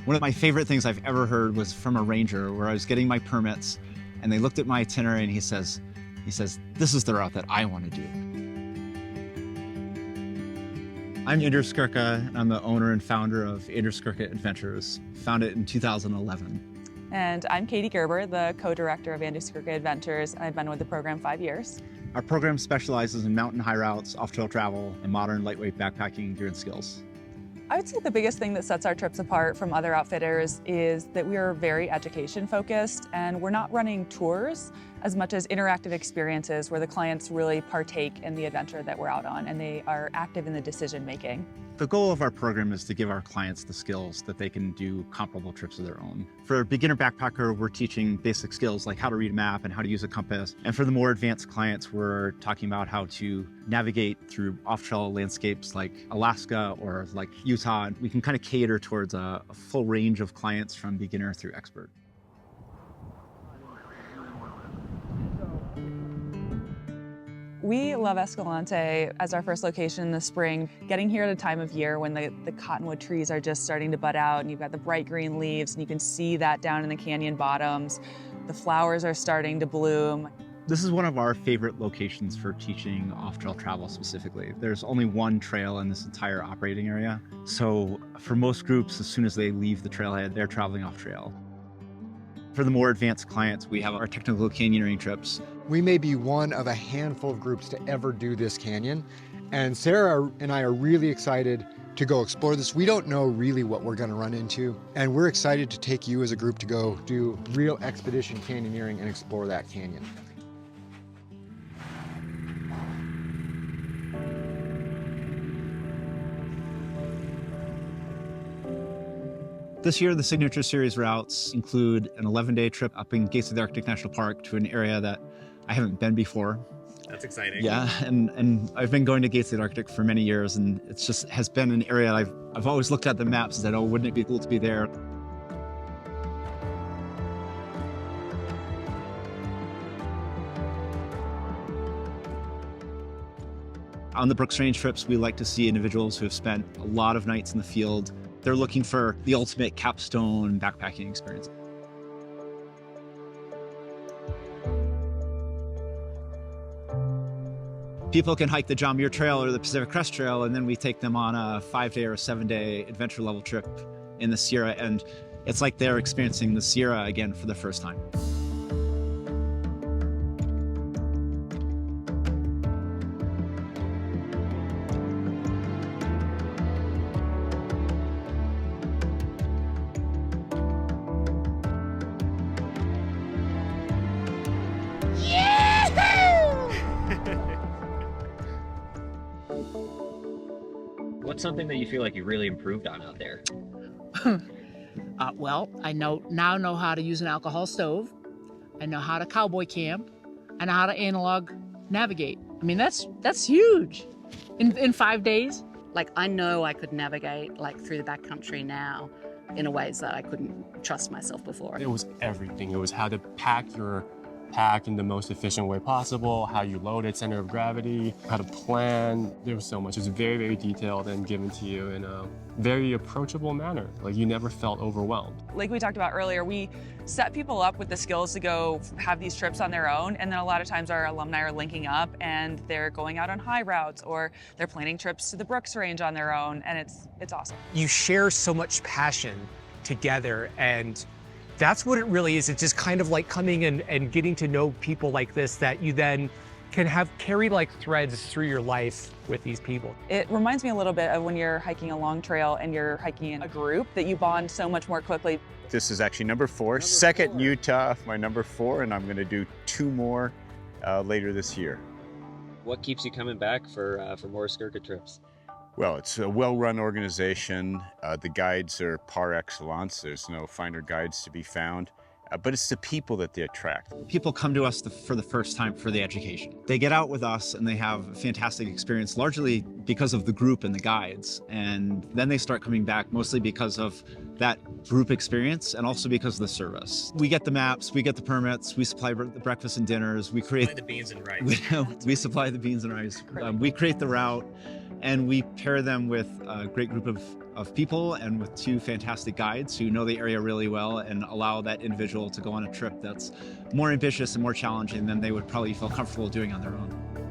One of my favorite things I've ever heard was from a ranger where I was getting my permits and they looked at my itinerary and he says, this is the route that I want to do. I'm Andrew Skurka. I'm the owner and founder of Andrew Skurka Adventures, founded in 2011. And I'm Katie Gerber, the co-director of Andrew Skurka Adventures. I've been with the program 5 years. Our program specializes in mountain high routes, off-trail travel, and modern lightweight backpacking gear and skills. I would say the biggest thing that sets our trips apart from other outfitters is that we are very education focused, and we're not running tours as much as interactive experiences where the clients really partake in the adventure that we're out on and they are active in the decision making. The goal of our program is to give our clients the skills that they can do comparable trips of their own. For a beginner backpacker, we're teaching basic skills like how to read a map and how to use a compass. And for the more advanced clients, we're talking about how to navigate through off-trail landscapes like Alaska or like Utah. We can kind of cater towards a full range of clients from beginner through expert. We love Escalante as our first location in the spring. Getting here at a time of year when the cottonwood trees are just starting to bud out and you've got the bright green leaves and you can see that down in the canyon bottoms. The flowers are starting to bloom. This is one of our favorite locations for teaching off-trail travel specifically. There's only one trail in this entire operating area. So for most groups, as soon as they leave the trailhead, they're traveling off-trail. For the more advanced clients, we have our technical canyoneering trips. We may be one of a handful of groups to ever do this canyon, and Sarah and I are really excited to go explore this. We don't know really what we're going to run into, and we're excited to take you as a group to go do real expedition canyoneering and explore that canyon. This year, the Signature Series routes include an 11-day trip up in Gates of the Arctic National Park to an area that I haven't been before. That's exciting. Yeah, and I've been going to Gates of the Arctic for many years, and it's just has been an area I've always looked at the maps and said, oh, wouldn't it be cool to be there? On the Brooks Range trips, we like to see individuals who have spent a lot of nights in the field. They're looking for the ultimate capstone backpacking experience. People can hike the John Muir Trail or the Pacific Crest Trail, and then we take them on a 5-day or 7-day adventure level trip in the Sierra, and it's like they're experiencing the Sierra again for the first time. What's something that you feel like you really improved on out there? Well, I now know how to use an alcohol stove. I know how to cowboy camp. I know how to analog navigate. I mean, that's huge. In 5 days. Like, I know I could navigate through the backcountry now in a ways that I couldn't trust myself before. It was everything. It was how to pack your pack in the most efficient way possible, how you load it, center of gravity, how to plan. There was so much. It was very, very detailed and given to you in a very approachable manner. Like, you never felt overwhelmed. Like we talked about earlier, we set people up with the skills to go have these trips on their own, and then a lot of times our alumni are linking up and they're going out on high routes or they're planning trips to the Brooks Range on their own, and it's awesome. You share so much passion together, and that's what it really is. It's just kind of like coming and getting to know people like this that you then can carry like threads through your life with these people. It reminds me a little bit of when you're hiking a long trail and you're hiking in a group, that you bond so much more quickly. This is actually number 4, second Utah, my number 4, and I'm going to do 2 more later this year. What keeps you coming back for more Skurka trips? Well, it's a well-run organization. The guides are par excellence. There's no finer guides to be found. But it's the people that they attract. People come to us for the first time for the education. They get out with us and they have a fantastic experience, largely because of the group and the guides. And then they start coming back mostly because of that group experience and also because of the service. We get the maps, we get the permits, we supply the breakfast and dinners, we create the beans and rice. We supply the beans and rice. We create the route, and we pair them with a great group of of people and with 2 fantastic guides who know the area really well and allow that individual to go on a trip that's more ambitious and more challenging than they would probably feel comfortable doing on their own.